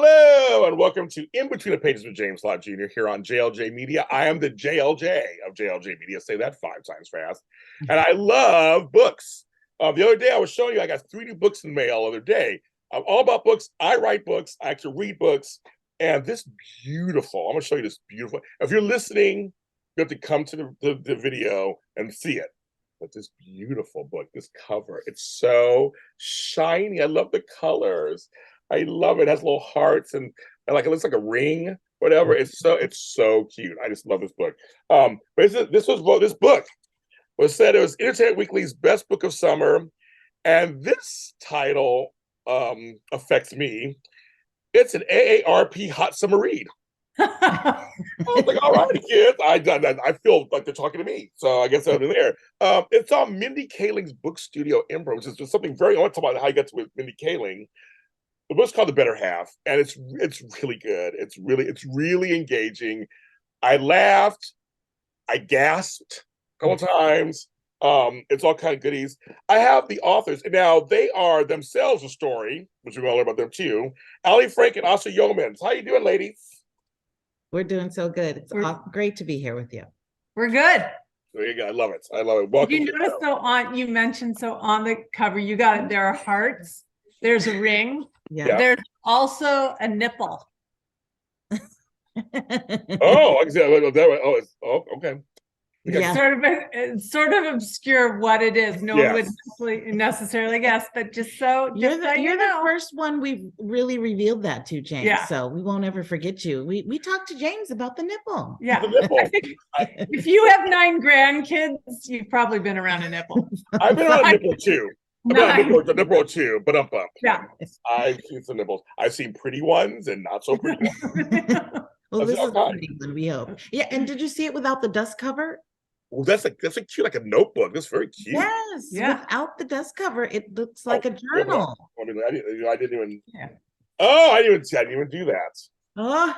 Hello and welcome to In Between the Pages with James Lott Jr. here on JLJ Media. I am the JLJ of JLJ Media. Say that 5 times fast. And I love books. The other day I was showing you I got 3 new books in the mail the other day. I'm all about books. I write books. I actually read books. And this beautiful, I'm going to show you this beautiful. If you're listening, you have to come to the video and see it. But this beautiful book, this cover, it's so shiny. I love the colors. I love it. It has little hearts and like it looks like a ring, whatever. It's so cute. I just love this book. But this book was said it was Entertainment Weekly's best book of summer, and this title affects me. It's an AARP hot summer read. I was like, all right, kids. I feel like they're talking to me, so I guess I'm in there. It's on Mindy Kaling's Book Studio Improv, which is just something very. I want to talk about how you got to with Mindy Kaling. The book's called The Better Half, and it's really good. It's really engaging. I laughed, I gasped a couple times. It's all kind of goodies. I have the authors now; they are themselves a story, which we're gonna learn about them too. Alli, Frank, and Asha Youmans. How you doing, ladies? We're doing so good. It's great to be here with you. We're good. There you go. I love it. I love it. Welcome. You notice you mentioned on the cover, you got it. There are hearts. There's a ring. Yeah. There's also a nipple. Oh, exactly. Oh, okay. Yeah. Sort of obscure what it is. No one would necessarily guess, but just so you're the first one we've really revealed that to, James. Yeah. So we won't ever forget you. We talked to James about the nipple. Yeah. The nipple. I think if you have 9 grandkids, you've probably been around a nipple. I've been around a nipple too. The nipple too, but up. Yeah. I've seen some nipples. I've seen pretty ones and not so pretty ones. Well, this is the one we hope. Yeah. And did you see it without the dust cover? Well, that's a cute, like a notebook. That's very cute. Yes. Yeah. Without the dust cover, it looks like a journal. I mean, I didn't even. Yeah. Oh, I didn't even do that. Oh,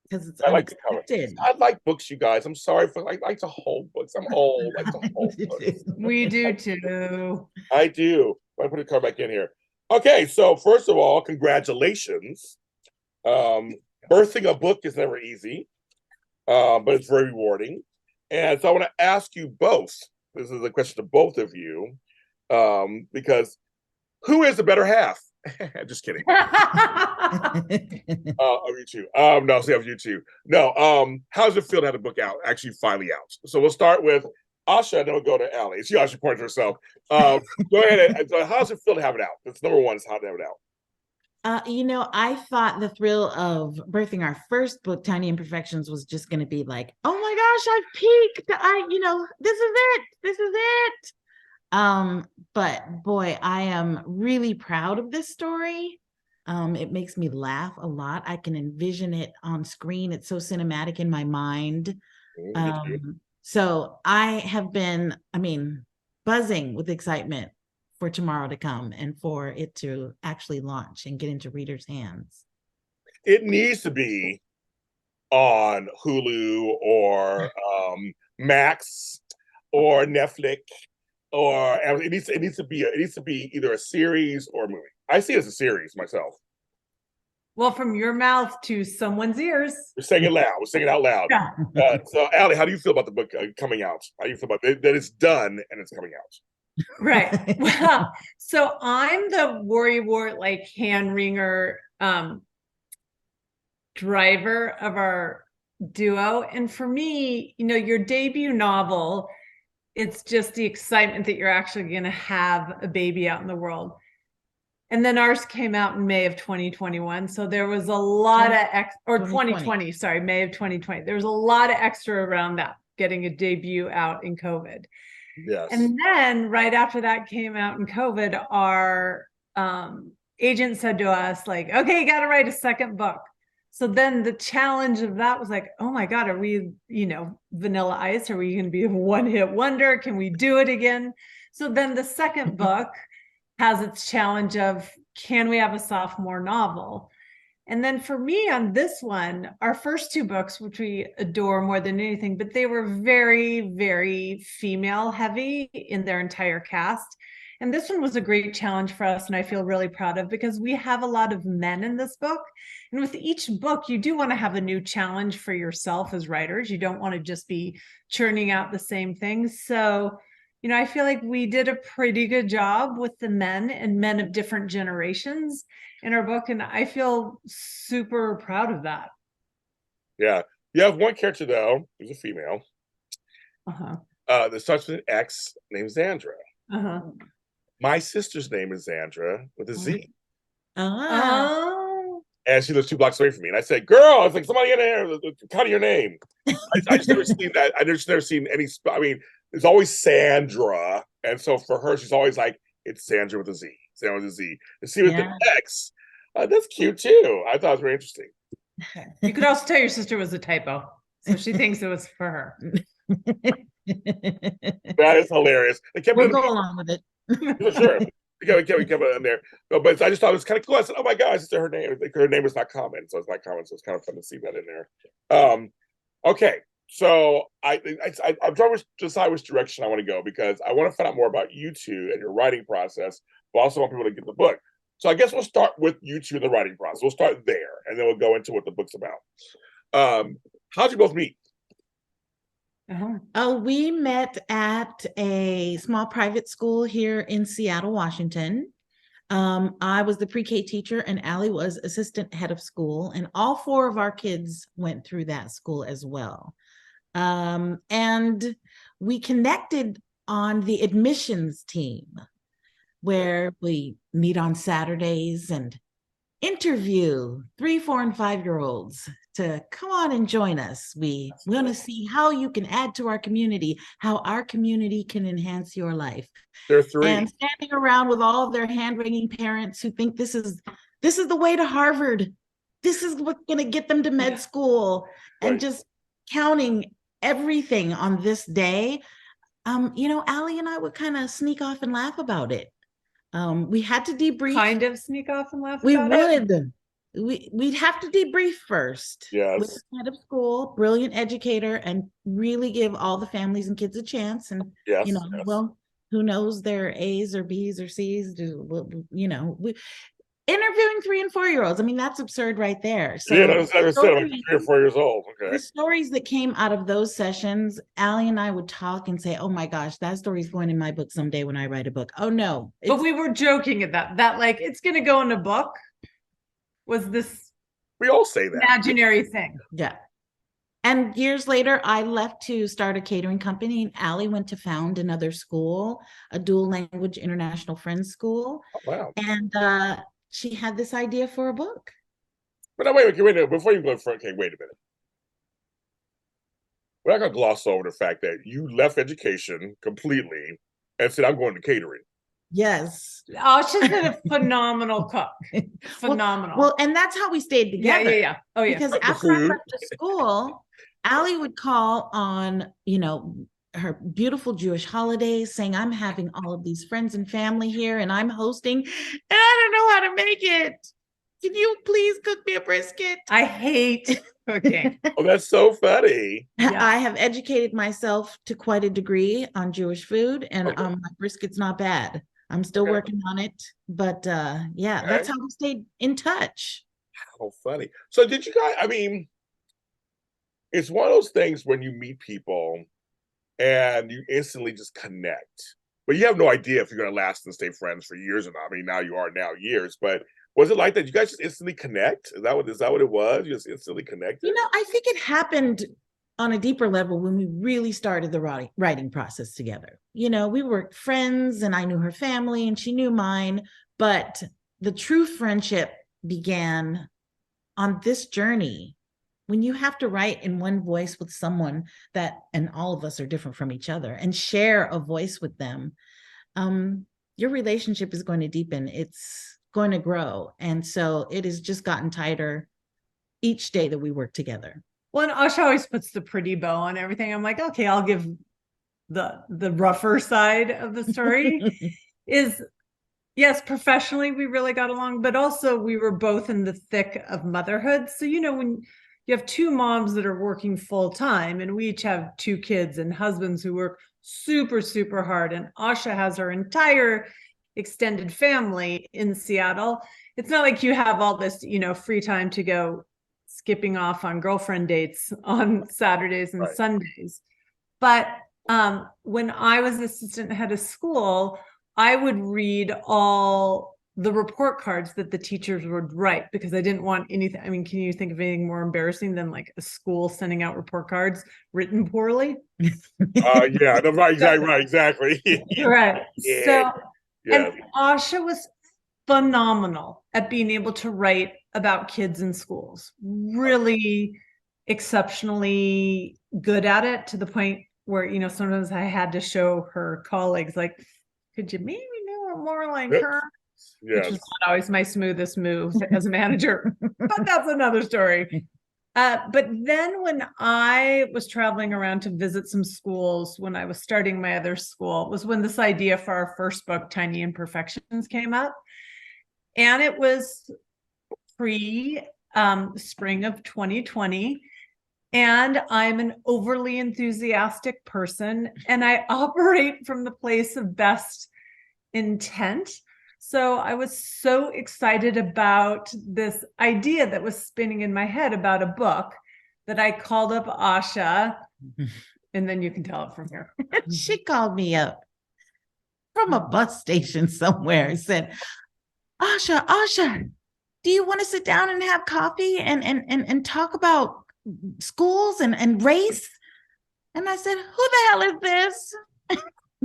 because it's unexpected. I like books, you guys. I'm sorry for I like to hold books. I'm old. I like to hold books. We do too. I do. I put a card back in here. Okay, so first of all, congratulations. Birthing a book is never easy, but it's very rewarding. And so I want to ask you both. This is a question to both of you, because who is the better half? Just kidding. Of you two. No, see of you two. No. How does it feel to have the book out? Actually, finally out. So we'll start with Asha, and then we'll go to Alli. She actually pointed herself. Go ahead. How does it feel to have it out? That's number one. Is how to have it out. I thought the thrill of birthing our first book, Tiny Imperfections, was just going to be like, oh my gosh, I've peaked. This is it. This is it. But boy, I am really proud of this story. It makes me laugh a lot. I can envision it on screen. It's so cinematic in my mind. So I have been, buzzing with excitement for tomorrow to come and for it to actually launch and get into readers' hands. It needs to be on Hulu or Max or Netflix, or it needs to be either a series or a movie. I see it as a series myself. Well, from your mouth to someone's ears. We're saying it loud. We're saying it out loud. Yeah. So, Alli, how do you feel about the book coming out? How do you feel about that it's done and it's coming out? Right. Well, so I'm the worrywart, like hand wringer driver of our duo. And for me, your debut novel, it's just the excitement that you're actually going to have a baby out in the world. And then ours came out in May of 2021. So there was a lot of 2020, sorry, May of 2020. There was a lot of extra around that, getting a debut out in COVID. Yes. And then right after that came out in COVID, our agent said to us, like, okay, you got to write a second book. So then the challenge of that was like, oh my God, are we, Vanilla Ice? Are we going to be a one-hit wonder? Can we do it again? So then the second book has its challenge of, can we have a sophomore novel? And then for me on this one, our first 2 books, which we adore more than anything, but they were very, very female heavy in their entire cast. And this one was a great challenge for us, and I feel really proud of, because we have a lot of men in this book. And with each book, you do want to have a new challenge for yourself as writers. You don't want to just be churning out the same things. So, I feel like we did a pretty good job with the men and men of different generations in our book. And I feel super proud of that. Yeah. You have one character, though, who's a female. Uh-huh. That starts with an X named Xandra. Uh-huh. My sister's name is Xandra with a Z. Oh. And she lives 2 blocks away from me. And I said, girl, it's like somebody in there, cut your name. I just never seen that. I just never seen any, I mean, there's always Sandra. And so for her, she's always like, it's Sandra with a Z. Sandra with a Z. And see with the X. That's cute too. I thought it was very interesting. You could also tell your sister was a typo. So she thinks it was for her. That is hilarious. We'll go along with it. For sure. We kept it in there. No, but I just thought it was kind of cool. I said, oh my gosh, it's her name. Her name is not common. So it's not common. So it's kind of fun to see that in there. Okay. So I'm trying to decide which direction I want to go, because I want to find out more about you two and your writing process, but also want people to get the book. So I guess we'll start with you two in the writing process. We'll start there, and then we'll go into what the book's about. How'd you both meet? Oh, we met at a small private school here in Seattle, Washington. I was the pre-K teacher, and Alli was assistant head of school, and all 4 of our kids went through that school as well. And we connected on the admissions team, where we meet on Saturdays and interview 3, 4, and 5-year-olds to come on and join us. We want to see how you can add to our community, how our community can enhance your life. There are 3. And standing around with all of their hand-wringing parents who think this is the way to Harvard. This is what's going to get them to med school, and just counting everything on this day. Alli and I would kind of sneak off and laugh about it. We had to debrief. Kind of sneak off and laugh We about would. it? We'd have to debrief first. Yes. With the head of school, brilliant educator, and really give all the families and kids a chance. And well, who knows their A's or B's or C's? Interviewing 3 and 4-year-olds. I mean, that's absurd right there. So yeah, that's like I said, I'm 3 or 4 years old. Okay. The stories that came out of those sessions, Alli and I would talk and say, "Oh my gosh, that story's going in my book someday when I write a book." Oh no! But we were joking at that like it's going to go in a book. Was this? We all say that imaginary thing. Yeah. And years later, I left to start a catering company, and Alli went to found another school, a dual language international friends school. Oh, wow. And she had this idea for a book. But wait a minute. Before you go further, okay, wait a minute. We're not going to gloss over the fact that you left education completely and said, I'm going to catering. Yes. Oh, she's been a phenomenal cook. Phenomenal. Well, and that's how we stayed together. Yeah. Oh, yeah. Because after I left the school, Alli would call on, her beautiful Jewish holidays, saying, I'm having all of these friends and family here, and I'm hosting, and I don't know how to make it. Can you please cook me a brisket? I hate cooking. Oh, that's so funny. Yeah. I have educated myself to quite a degree on Jewish food, and my brisket's not bad. I'm still working on it, but that's how we stayed in touch. How funny. So did you guys, I mean, it's one of those things when you meet people and you instantly just connect, but you have no idea if you're going to last and stay friends for years or not. I mean, now you are years, but was it like that? You guys just instantly connect? Is that what it was? You just instantly connected? I think it happened on a deeper level when we really started the writing process together. We were friends, and I knew her family and she knew mine, but the true friendship began on this journey when you have to write in one voice with someone and all of us are different from each other, and share a voice with them. Your relationship is going to deepen. It's going to grow. And so it has just gotten tighter each day that we work together. Well, and Asha always puts the pretty bow on everything. I'm like, okay, I'll give the rougher side of the story. Yes, professionally, we really got along, but also we were both in the thick of motherhood. So, when you have 2 moms that are working full time, and we each have 2 kids and husbands who work super, super hard. And Asha has her entire extended family in Seattle. It's not like you have all this, free time to go skipping off on girlfriend dates on Saturdays and Sundays. But when I was assistant head of school, I would read all the report cards that the teachers would write because I didn't want anything. I mean, can you think of anything more embarrassing than like a school sending out report cards written poorly? Yeah, no, right, exactly. Right. Yeah. So, Yeah. and Asha was phenomenal at being able to write about kids in schools, really exceptionally good at it, to the point where, sometimes I had to show her colleagues, like, could you maybe do it more like her? Yes. Which is not always my smoothest move as a manager, but that's another story. But then when I was traveling around to visit some schools, when I was starting my other school, was when this idea for our first book, Tiny Imperfections, came up. And it was spring of 2020. And I'm an overly enthusiastic person, and I operate from the place of best intent. So I was so excited about this idea that was spinning in my head about a book that I called up Asha, and then you can tell it from here. She called me up from a bus station somewhere and said, Asha, do you want to sit down and have coffee and talk about schools and race? And I said, who the hell is this?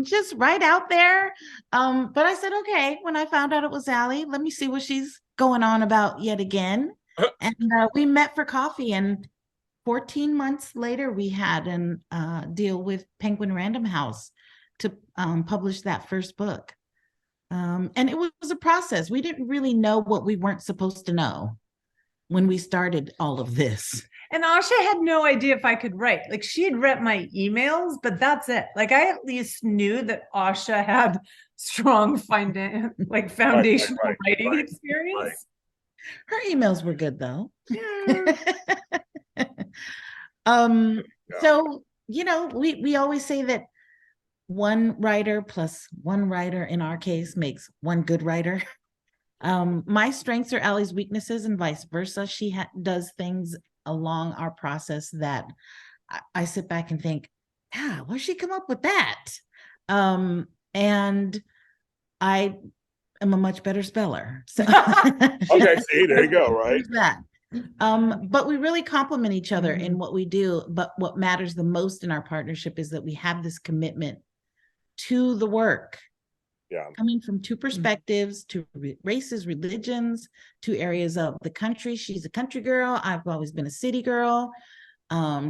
Just right out there. But I said, okay, when I found out it was Alli, let me see what she's going on about yet again. And we met for coffee, and 14 months later, we had a deal with Penguin Random House to publish that first book. And it was a process. We didn't really know what we weren't supposed to know when we started all of this. And Asha had no idea if I could write. Like, she had read my emails, but that's it. Like, I at least knew that Asha had strong foundational writing experience. Her emails were good, though. Yeah. So, we always say that one writer plus one writer, in our case, makes one good writer. My strengths are Alli's weaknesses and vice versa. She does things along our process that I sit back and think, where'd she come up with that? And I am a much better speller. So Okay, see, there you go, right? That. But we really complement each other in what we do. But what matters the most in our partnership is that we have this commitment to the work. Yeah. Coming from two perspectives, to races, religions, to areas of the country. She's a country girl. I've always been a city girl.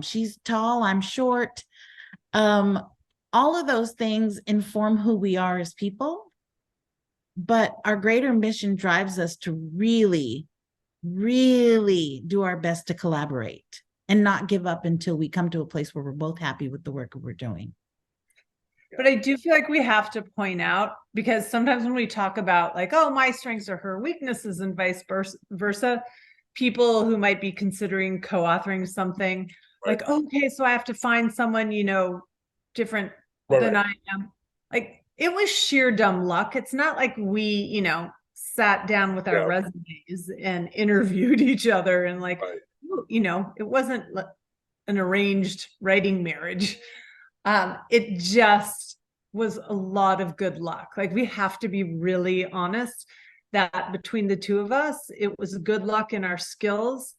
She's tall, I'm short. All of those things inform who we are as people. But our greater mission drives us to really, really do our best to collaborate and not give up until we come to a place where we're both happy with the work we're doing. But I do feel like we have to point out, because sometimes when we talk about like, oh, my strengths are her weaknesses and vice versa, people who might be considering co-authoring something, like, okay, so I have to find someone, different than I am. Like, it was sheer dumb luck. It's not like we, sat down with our resumes and interviewed each other and like, it wasn't an arranged writing marriage. It just was a lot of good luck. Like, we have to be really honest that between the two of us, it was good luck in our skills.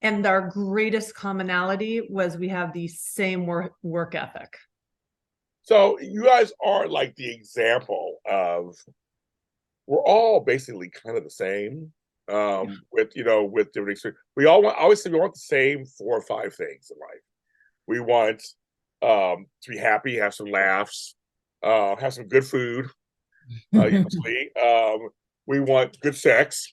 And our greatest commonality was we have the same work ethic. So you guys are like the example of, we're all basically kind of the same. With different experience. We all want, I always say we want the same 4 or 5 things in life. We want to be happy, have some laughs, have some good food, usually. We want good sex,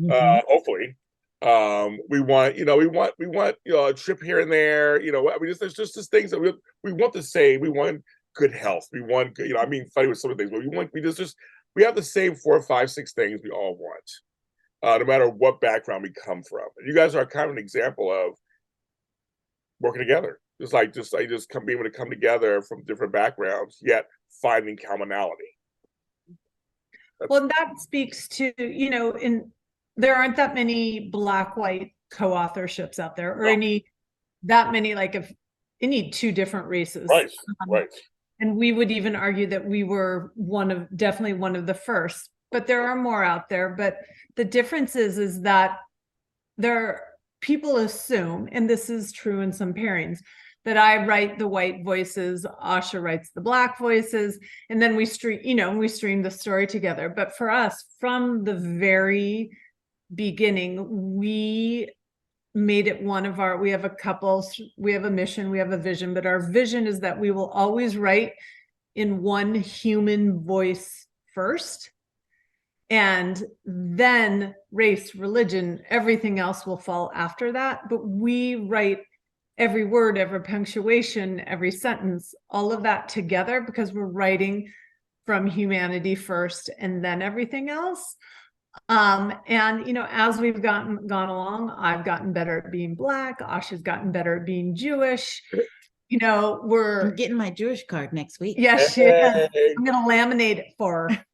hopefully. We want a trip here and there. There's just things that we want the same. We want good health. We want good, funny with some of the things, but we have the same 4, 5, 6 things we all want, no matter what background we come from. And you guys are kind of an example of working together. Just being able to come together from different backgrounds, yet finding commonality. Well, that speaks to, there aren't that many Black-white co-authorships out there, or that many, like if any two different races. Right, right. And we would even argue that we were definitely one of the first, but there are more out there. But the difference is that people assume, and this is true in some pairings, that I write the white voices, Asha writes the Black voices, and then we stream the story together. But for us, from the very beginning, we made it we have a mission, we have a vision, but our vision is that we will always write in one human voice first. And then race, religion, everything else will fall after that. But we write every word, every punctuation, every sentence, all of that together, because we're writing from humanity first and then everything else. And as we've gone along, I've gotten better at being Black. Asha's gotten better at being Jewish. I'm getting my Jewish card next week. Yes, yeah, I'm gonna laminate it for her.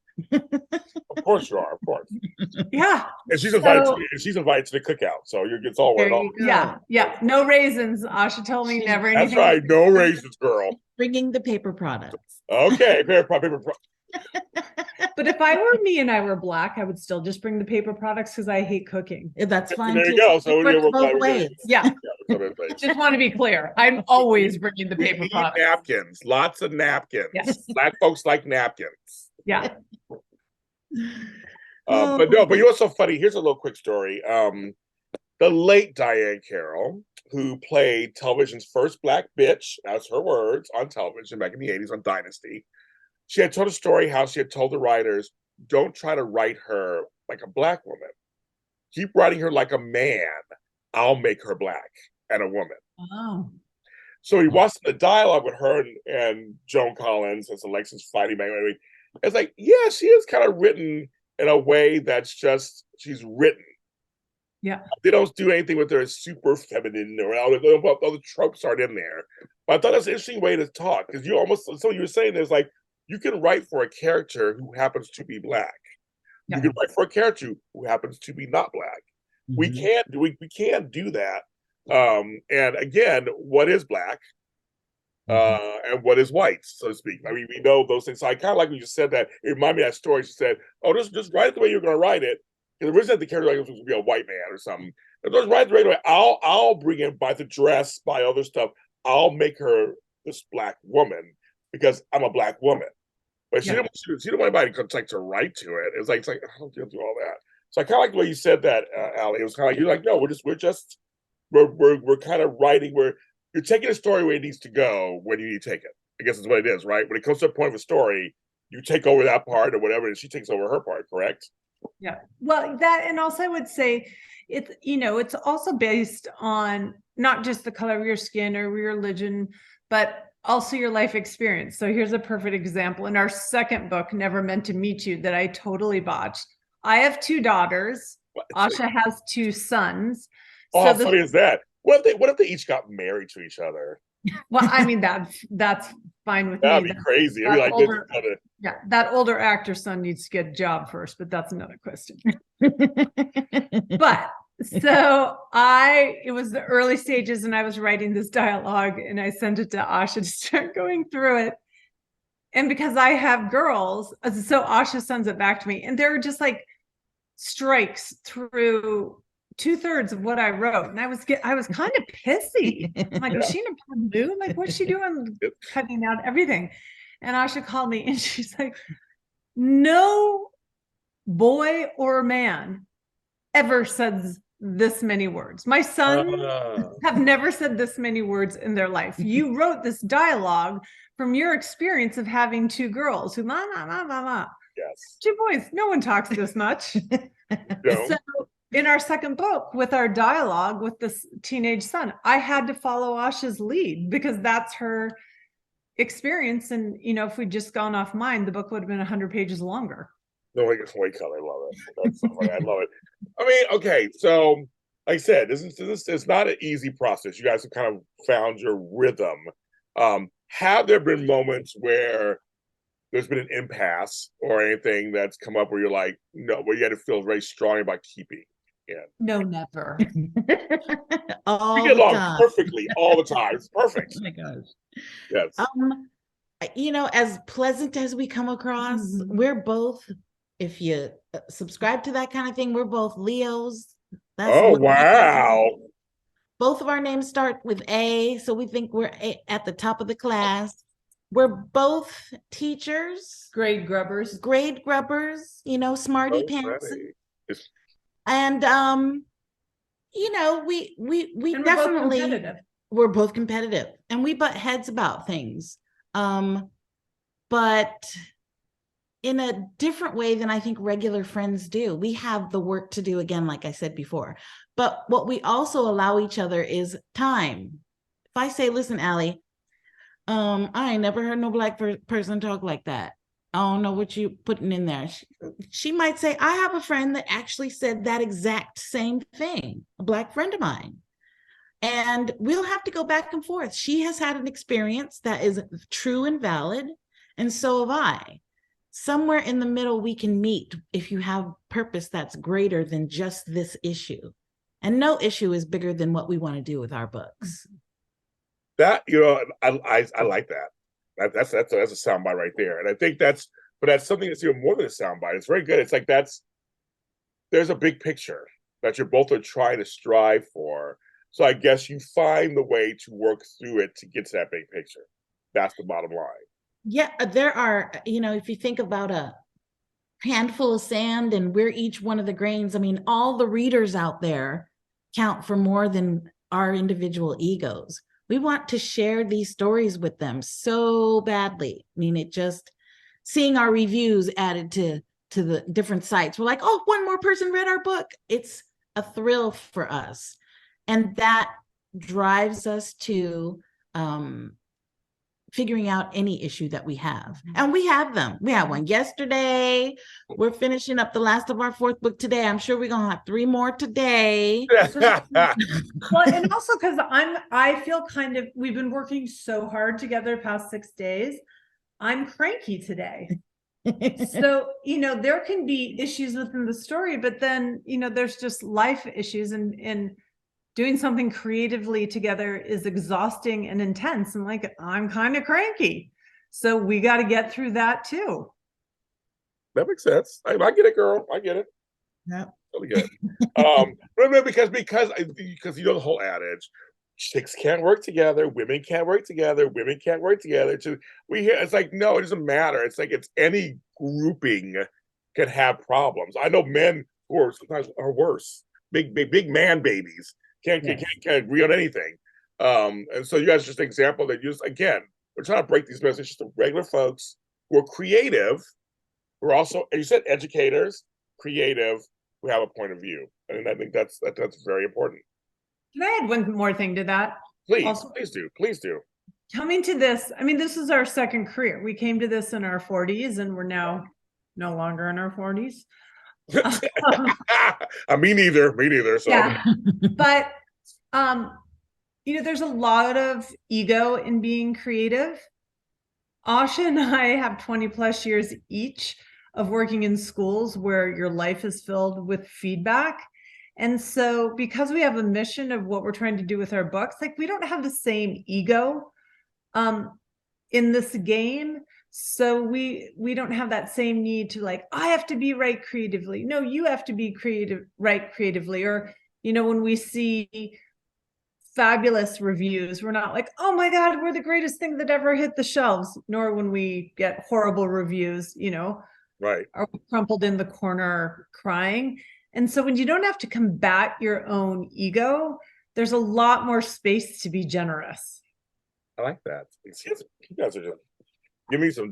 Of course you are, of course. Yeah. And she's invited to the cookout, so it's all worked out. Yeah. No raisins. Asha told me never anything. That's right, no raisins, girl. Bringing the paper products. Okay, paper. But if I were me and I were Black, I would still just bring the paper products because I hate cooking. That's fine. There you go. So we're both ways. Yeah. Just want to be clear. I'm always bringing the paper products. Napkins, lots of napkins. Yes. Black folks like napkins. Yeah. But you know what's so funny? Here's a little quick story. The late Diane Carroll, who played television's first Black bitch, that's her words, on television back in the 80s on Dynasty. She had told a story how she had told the writers, don't try to write her like a Black woman. Keep writing her like a man. I'll make her Black and a woman. Oh. So he watched the dialogue with her and Joan Collins as Alexis fighting back. It's like, yeah, she is kind of written in a way that's just, she's written. Yeah. They don't do anything with her super feminine or all the tropes aren't in there. But I thought that's an interesting way to talk, because you were saying is like, you can write for a character who happens to be Black. Yeah. You can write for a character who happens to be not Black. Mm-hmm. We can't do that. And again, what is Black? And what is white, so to speak. I mean, we know those things. So I kind of like when you said that. It reminded me of that story. She said, "Oh, just write it the way you're going to write it." Because originally the character was going to be a white man or something. But just write it the right way. I'll bring in by the dress, by other stuff. I'll make her this Black woman because I'm a Black woman. But she didn't want anybody to write to it. It's like I don't do all that. So I kind of like the way you said that, Alli. It was kind of like you're like, no, we're kind of writing. You're taking a story where it needs to go when you need to take it. I guess is what it is, right? When it comes to a point of a story, you take over that part or whatever, and she takes over her part, correct? Yeah. Well, that, and also I would say it's also based on not just the color of your skin or your religion, but also your life experience. So here's a perfect example. In our second book, Never Meant to Meet You, that I totally botched. I have 2 daughters. Asha has 2 sons. Oh, how funny is that? What if they each got married to each other? Well, I mean, that's fine with me. That'd be crazy. That older actor son needs to get a job first, but that's another question. But so it was the early stages, and I was writing this dialogue, and I sent it to Asha to start going through it. And because I have girls, so Asha sends it back to me, and there are just like strikes through 2/3 of what I wrote, and I was kind of pissy. I'm like, was she in a mood? Like, what's she doing? Cutting out everything. And Asha called me, and she's like, no boy or man ever says this many words. My sons have never said this many words in their life. You wrote this dialogue from your experience of having 2 girls who Yes. 2 boys. No one talks this much. No. So in our second book, with our dialogue with this teenage son, I had to follow Asha's lead because that's her experience. And, if we'd just gone off mine, the book would have been 100 pages longer. No, it's way cut. I love it. That's so funny. I love it. I mean, okay, so like I said, this is not an easy process. You guys have kind of found your rhythm. Have there been moments where there's been an impasse or anything that's come up where you're like, no, where you had to feel very strong about keeping? Yeah. No, never. We All get the along time. perfectly all the time. It's perfect. Oh my gosh. Yes. As pleasant as we come across, we're both, if you subscribe to that kind of thing, we're both Leos. That's Oh, what wow. both of our names start with A, so we think we're at the top of the class. We're both teachers, Grade grubbers. smarty pants. And we And definitely we're both competitive, and we butt heads about things. But in a different way than I think regular friends do. We have the work to do again, like I said before. But what we also allow each other is time. If I say, listen, Alli, I ain't never heard no Black person talk like that. I don't know what you putting in there. She might say, I have a friend that actually said that exact same thing, a Black friend of mine. And we'll have to go back and forth. She has had an experience that is true and valid, and so have I. Somewhere in the middle, we can meet if you have purpose that's greater than just this issue. And no issue is bigger than what we want to do with our books. That, I like that. That's a soundbite right there. And I think that's something that's even more than a soundbite. It's very good. It's like there's a big picture that you're both are trying to strive for. So I guess you find the way to work through it to get to that big picture. That's the bottom line. Yeah, there are, if you think about a handful of sand and we're each one of the grains, I mean, all the readers out there count for more than our individual egos. We want to share these stories with them so badly. I mean, it just seeing our reviews added to the different sites. We're like, oh, one more person read our book. It's a thrill for us. And that drives us to figuring out any issue that we have. And we have them. We had one yesterday. We're finishing up the last of our fourth book today. I'm sure we're gonna have 3 more today. Well, and also because I feel we've been working so hard together the past 6 days. I'm cranky today. So, there can be issues within the story, but then, there's just life issues, and doing something creatively together is exhausting and intense. And I'm kind of cranky. So we got to get through that too. That makes sense. I get it, girl. I get it. Yeah. Really good. Because the whole adage, chicks can't work together, women can't work together, women can't work together. We hear it's like, no, it doesn't matter. It's like it's any grouping can have problems. I know men who are sometimes worse. Big man babies can't agree on anything. And so you guys are just an example that again, we're trying to break these messages to regular folks who are creative, who are also, as you said, educators, creative, who have a point of view. And I think that's very important. Can I add one more thing to that? Please do. Coming to this, I mean, this is our second career. We came to this in our 40s, and we're now no longer in our 40s. Me neither. So. Yeah, but there's a lot of ego in being creative. Asha and I have 20 plus years each of working in schools where your life is filled with feedback. And so because we have a mission of what we're trying to do with our books, we don't have the same ego in this game. So we don't have that same need to I have to be right creatively. No, you have to be right creatively. Or, when we see fabulous reviews, we're not like, oh my God, we're the greatest thing that ever hit the shelves. Nor when we get horrible reviews, right, are we crumpled in the corner crying. And so when you don't have to combat your own ego, there's a lot more space to be generous. I like that. You guys are just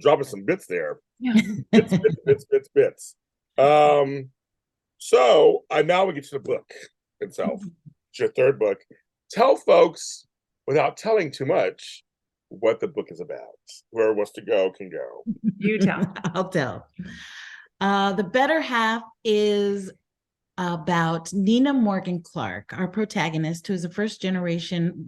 dropping some bits there. Yeah. Bits. So now we get to the book itself. It's your third book. Tell folks, without telling too much, what the book is about. Where wants to go can go. You tell. I'll tell. The Better Half is about Nina Morgan Clark, our protagonist, who is a first-generation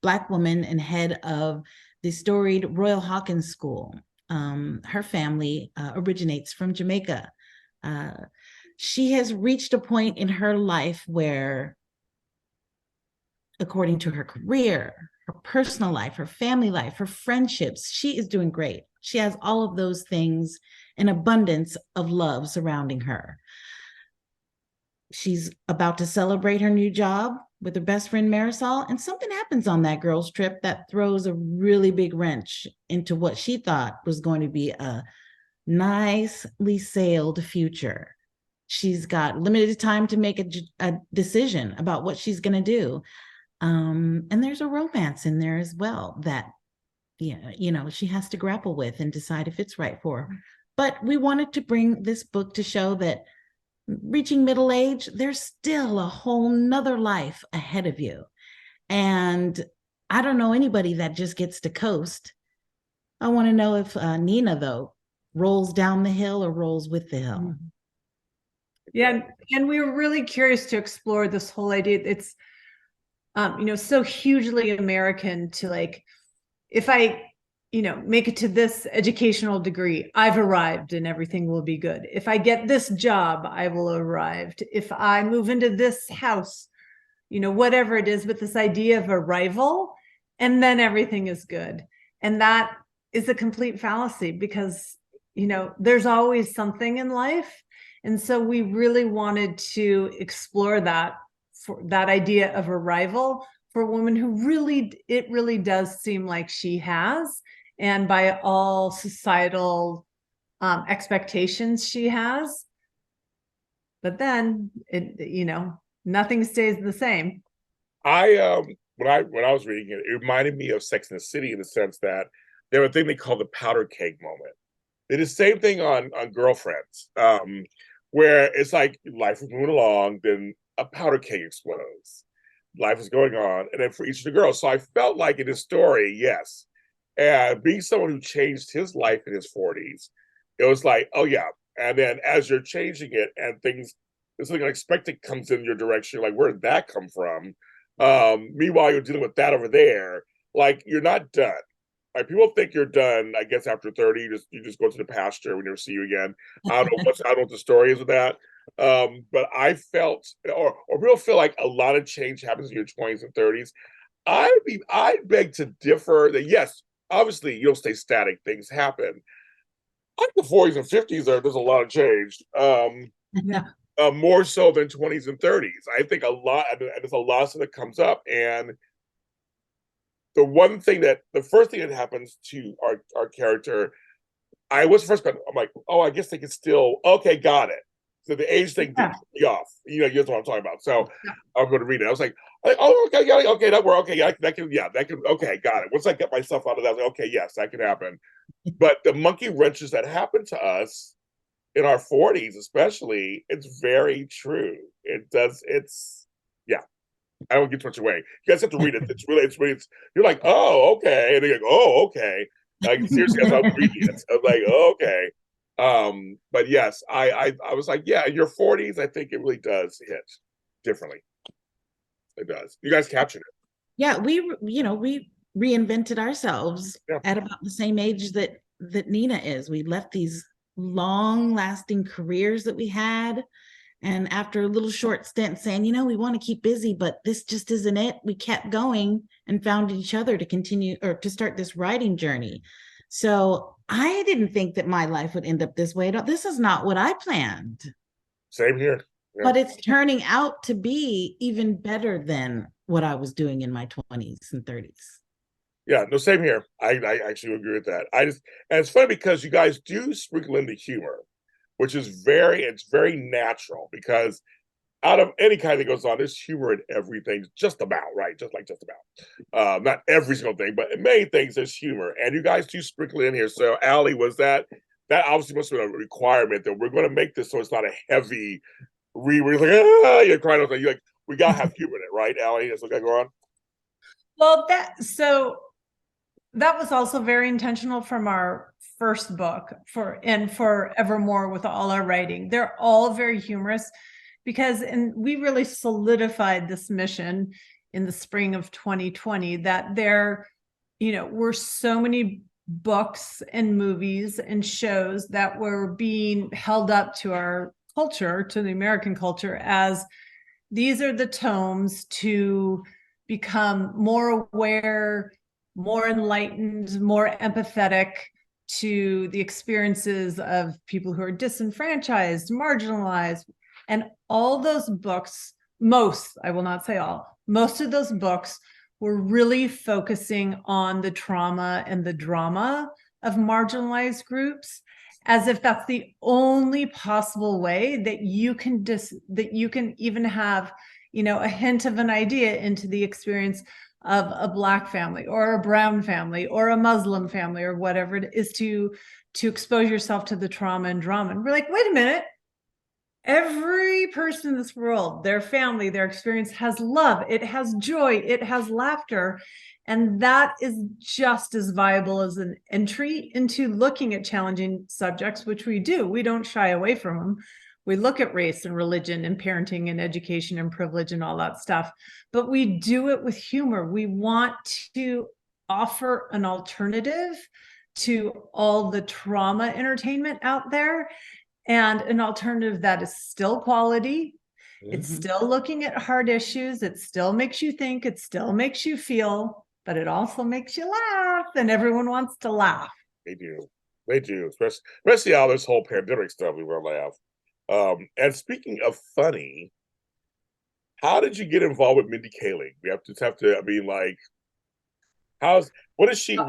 Black woman and head of the storied Royal Hawkins School. her family originates from Jamaica. She has reached a point in her life where, according to her career, her personal life, her family life, her friendships, she is doing great. She has all of those things, an abundance of love surrounding her. She's about to celebrate her new job with her best friend Marisol, and something happens on that girls' trip that throws a really big wrench into what she thought was going to be a nicely sailed future. She's got limited time to make a decision about what she's going to do. And there's a romance in there as well that, she has to grapple with and decide if it's right for her. But we wanted to bring this book to show that reaching middle age, there's still a whole nother life ahead of you. And I don't know anybody that just gets to coast. I want to know if Nina, though, rolls down the hill or rolls with the hill. Yeah, and we were really curious to explore this whole idea. It's, so hugely American to like, if I, make it to this educational degree, I've arrived and everything will be good. If I get this job, I will have arrived. If I move into this house, whatever it is, with this idea of arrival, and then everything is good. And that is a complete fallacy because, there's always something in life. And so we really wanted to explore that, for that idea of arrival for a woman who it really does seem like she has, and by all societal expectations she has. But then nothing stays the same. When I was reading it, it reminded me of Sex and the City in the sense that they have a thing they call the powder keg moment. They did the same thing on Girlfriends, where it's like life is moving along, then a powder keg explodes. Life is going on, and then for each of the girls. So I felt like in this story, yes, and being someone who changed his life in his 40s, it was like, oh yeah. And then as you're changing it and things, something unexpected comes in your direction, like where did that come from? Meanwhile, you're dealing with that over there. Like you're not done. Like people think you're done. I guess after 30, you just go to the pasture. We never see you again. I don't know what the story is with that. But I felt, or people feel like a lot of change happens in your 20s and 30s. I beg to differ that yes, obviously you don't stay static. Things happen. Like the 40s and 50s, there's a lot of change. More so than 20s and 30s. I think a lot, and there's a lot of stuff that comes up. And the first thing that happens to our character, I was first, I'm like, oh, I guess they can still, okay, got it. So the age thing didn't put me off. You know what I'm talking about. So I'm going to read it. I was like, oh, okay, that worked. Okay, that can, okay, got it. Once I get myself out of that, I was like, okay, yes, that can happen. But the monkey wrenches that happen to us in our 40s, especially, it's very true. It does. Yeah. I don't get too much away. You guys have to read it. You're like, oh, okay. And they're like, oh, okay. Like seriously, as I'm reading it, I'm like, oh, okay. But yes, I was like, yeah, in your 40s, I think it really does hit differently. It does. You guys captured it. Yeah, we reinvented ourselves at about the same age that Nina is. We left these long-lasting careers that we had. And after a little short stint saying, we want to keep busy, but this just isn't it. We kept going and found each other to continue or to start this writing journey. So I didn't think that my life would end up this way at all. This is not what I planned. Same here. Yeah. But it's turning out to be even better than what I was doing in my 20s and 30s. Yeah, no, same here. I actually agree with that. And it's funny because you guys do sprinkle in the humor, which is very natural because out of any kind that goes on, there's humor in everything, just about, right? Just about. Not every single thing, but in many things there's humor. And you guys do sprinkle in here. So Alli, was that obviously must have been a requirement that we're going to make this so it's not a heavy read where you're crying. You're like, we got to have humor in it, right, Alli? That's what got going on? Well, that was also very intentional from our first book for Evermore with all our writing. They're all very humorous and we really solidified this mission in the spring of 2020 that there, were so many books and movies and shows that were being held up to our culture, to the American culture, as these are the tomes to become more aware, more enlightened, more empathetic to the experiences of people who are disenfranchised, marginalized. And all those books, most, I will not say all, most of those books were really focusing on the trauma and the drama of marginalized groups, as if that's the only possible way that you can even have, a hint of an idea into the experience of a Black family or a brown family or a Muslim family or whatever it is, to expose yourself to the trauma and drama. And we're like, wait a minute. Every person in this world, their family, their experience has love, it has joy, it has laughter. And that is just as viable as an entry into looking at challenging subjects, which we do. We don't shy away from them. We look at race and religion and parenting and education and privilege and all that stuff, but we do it with humor. We want to offer an alternative to all the trauma entertainment out there, and an alternative that is still quality. It's still looking at hard issues. It still makes you think. It still makes you feel, but it also makes you laugh, and everyone wants to laugh. They do. They do. Especially all this whole pandemic stuff, we were laugh. And speaking of funny, how did you get involved with Mindy Kaling? We have to, I mean, like, what is she in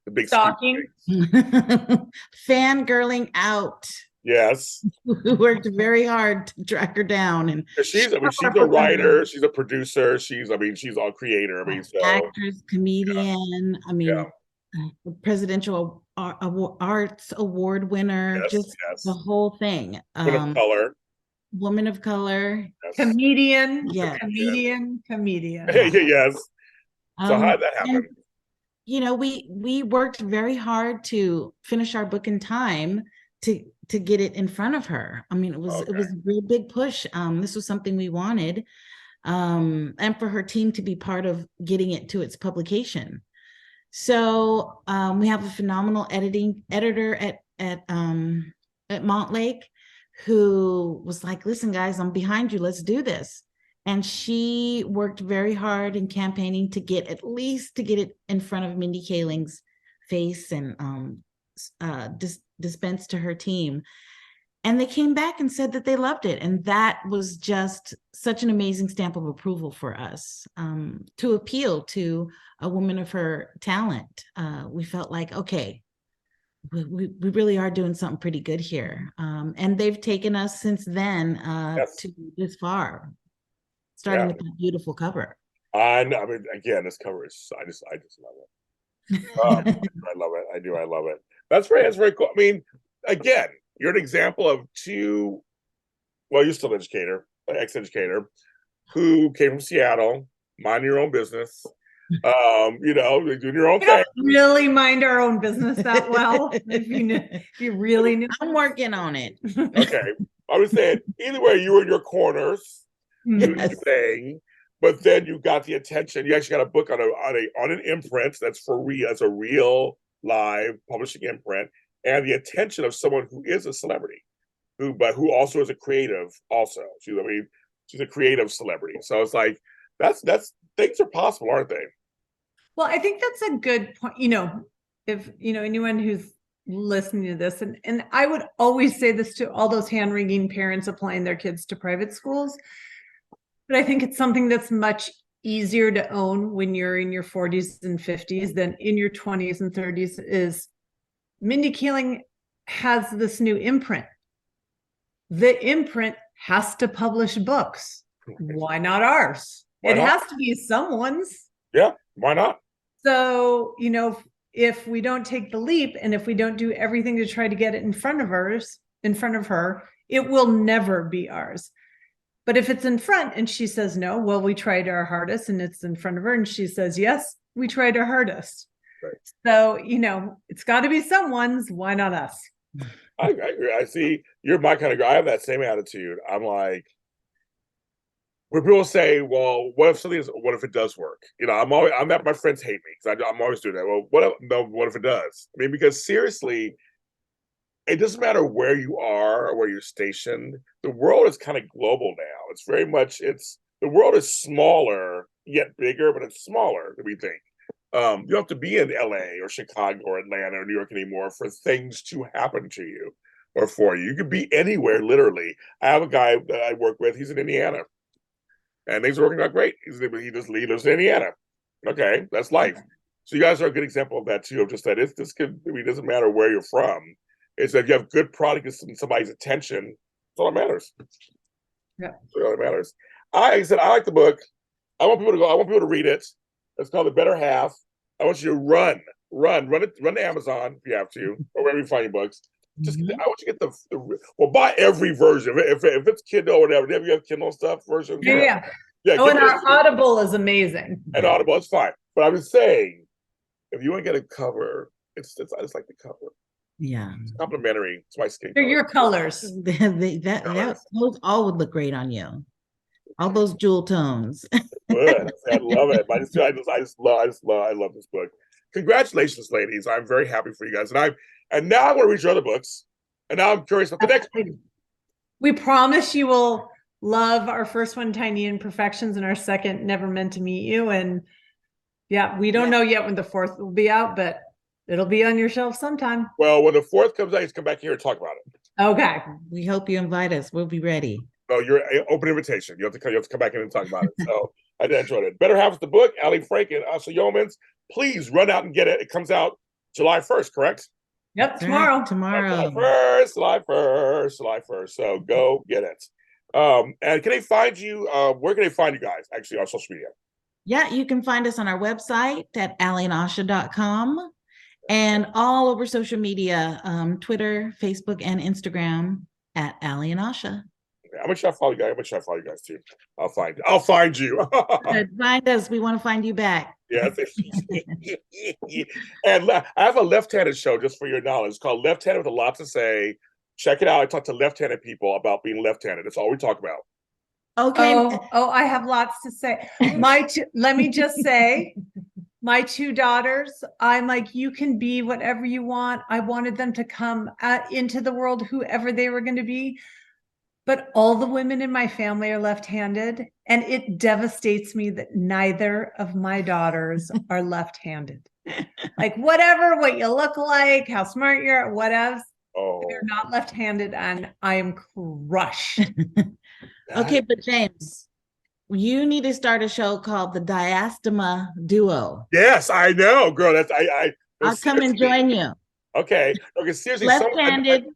the big Stalking. Fangirling out. Yes. We worked very hard to track her down. And she's a writer, she's a producer, she's all creator. Actress, comedian, presidential arts award winner, the whole thing. Woman of color. Yes. Comedian. Yeah. Comedian. Yes. So how did that happen? And, we worked very hard to finish our book in time to get it in front of her. I mean, it was a real big push. This was something we wanted, and for her team to be part of getting it to its publication. So we have a phenomenal editor at Montlake, who was like, "Listen, guys, I'm behind you. Let's do this." And she worked very hard in campaigning to get it in front of Mindy Kaling's face and dispensed to her team. And they came back and said that they loved it. And that was just such an amazing stamp of approval for us, to appeal to a woman of her talent. We felt like, okay, we really are doing something pretty good here. And they've taken us since then to this far, starting with that beautiful cover. I know. I mean, again, this cover is, I just love it. I love it. I love it. That's very cool. I mean, again, you're an example of two, well, you're still an educator, ex-educator, who came from Seattle, mind your own business, doing your own thing. Don't really mind our own business that well. if you really knew. I'm working on it. Okay. I was saying, either way, you were in your corners, doing your thing, but then you got the attention. You actually got a book on an imprint that's for real, as a real live publishing imprint, and the attention of someone who is a celebrity, who also is a creative. Also, she's a creative celebrity. So it's like that's things are possible, aren't they? Well, I think that's a good point. If anyone who's listening to this, and I would always say this to all those hand-wringing parents applying their kids to private schools, but I think it's something that's much easier to own when you're in your 40s and 50s than in your 20s and 30s. Is Mindy Kaling has this new imprint. The imprint has to publish books. Why not ours? It has to be someone's. Yeah, why not? So, if we don't take the leap, and if we don't do everything to try to get it in front of her, it will never be ours. But if it's in front and she says no, well, we tried our hardest, and it's in front of her and she says yes, we tried our hardest. Right. So, it's got to be someone's. Why not us? I agree. I see. You're my kind of guy. I have that same attitude. I'm like, Where people say, "Well, what if something is? What if it does work?" You know, I'm at my friends hate me because I'm always doing that. Well, what if it does? I mean, because seriously, it doesn't matter where you are or where you're stationed. The world is kind of global now. It's very much the world is smaller yet bigger, but it's smaller than we think. You don't have to be in LA or Chicago or Atlanta or New York anymore for things to happen to you or for you. You can be anywhere, literally. I have a guy that I work with, he's in Indiana, and things are working out great. He lives in Indiana. Okay, that's life. So you guys are a good example of that too, of just that it doesn't matter where you're from. It's that you have good product and somebody's attention. That's all that matters. Yeah. That's all that matters. I said, I like the book. I want people to go. I want people to read it. It's called The Better Half. I want you to run to Amazon if you have to, or wherever you find your books. Just I want you to get well, buy every version. If it's Kindle or whatever, you have Kindle stuff versions. Yeah. Yeah. Oh, and our Audible is amazing. And Audible, it's fine. But I was saying, if you want to get a cover, I just like the cover. Yeah. It's complimentary. It's my skin They're color. your colors. Those all would look great on you. All those jewel tones. Good. I love it. I love this book. Congratulations, ladies. I'm very happy for you guys. And now I want to read your other books. And now I'm curious about the next one. We promise you will love our first one, Tiny Imperfections, and our second, Never Meant to Meet You. And yeah, we don't know yet when the fourth will be out, but it'll be on your shelf sometime. Well, when the fourth comes out, you come back here and talk about it. Okay. We hope you invite us. We'll be ready. No, you're an open invitation. You have to come back in and talk about it. So I did enjoy it. Better Half the book, Alli Frank and Asha Youmans. Please run out and get it. It comes out July 1st, correct? Yep, tomorrow. Tomorrow. July 1st. So go get it. And can they find you? Where can they find you guys actually on social media? Yeah, you can find us on our website at alliandasha.com and all over social media, Twitter, Facebook, and Instagram at Alli and Asha. I'm gonna try to follow you guys. I'm gonna try to follow you guys too. I'll find you. Find us. We want to find you back. Yes. And I have a left-handed show, just for your knowledge. It's called Left-Handed with a Lot to Say. Check it out. I talk to left-handed people about being left-handed. That's all we talk about. Okay. Oh, I have lots to say. Let me just say, my two daughters, I'm like, you can be whatever you want. I wanted them to come into the world, whoever they were going to be. But all the women in my family are left-handed, and it devastates me that neither of my daughters are left-handed. Like, what you look like, how smart you're, whatever. Oh. They're not left-handed, and I am crushed. Okay, but James, you need to start a show called the Diastema Duo. Yes, I know, girl. I'll come and join you. Okay, seriously, left-handed.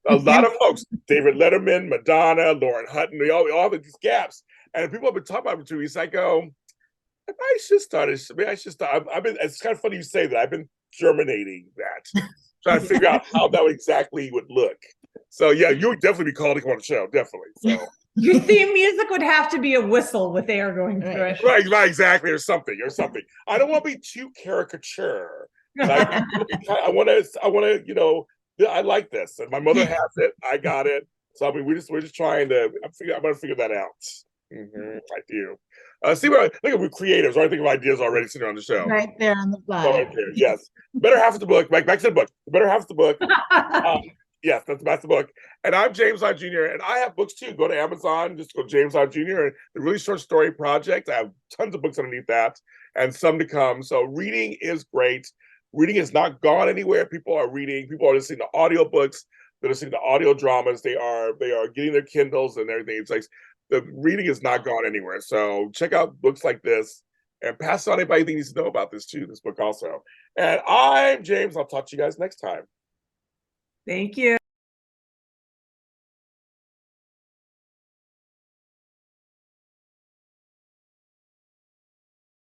A lot of folks, David Letterman, Madonna, Lauren Hutton, all these gaps. And people have been talking about it too. I go, I should start. It's kind of funny you say that. I've been germinating that, trying to figure out how that exactly would look. So yeah, you would definitely be called to come on the show, definitely. So your theme music would have to be a whistle with air going through it. Right, exactly, or something. I don't want to be too caricature. I want to, I like this, and my mother has it. I got it. So I mean, we're just trying to. I'm going to figure that out. I do. Look at we're creatives. I think of ideas already sitting on the show. Right there on the slide. Oh, right there. Yes. Better Half of the book. Back to the book. The Better Half of the book. Yes, that's the book. And I'm James Lott Jr. And I have books too. Go to Amazon. Just go James Lott Jr. And the Really Short Story Project. I have tons of books underneath that, and some to come. So reading is great. Reading has not gone anywhere. People are reading. People are listening to audiobooks. They're listening to audio dramas. They are getting their Kindles and everything. It's like the reading has not gone anywhere. So check out books like this and pass on anybody who needs to know about this too. This book also. And I'm James. I'll talk to you guys next time. Thank you.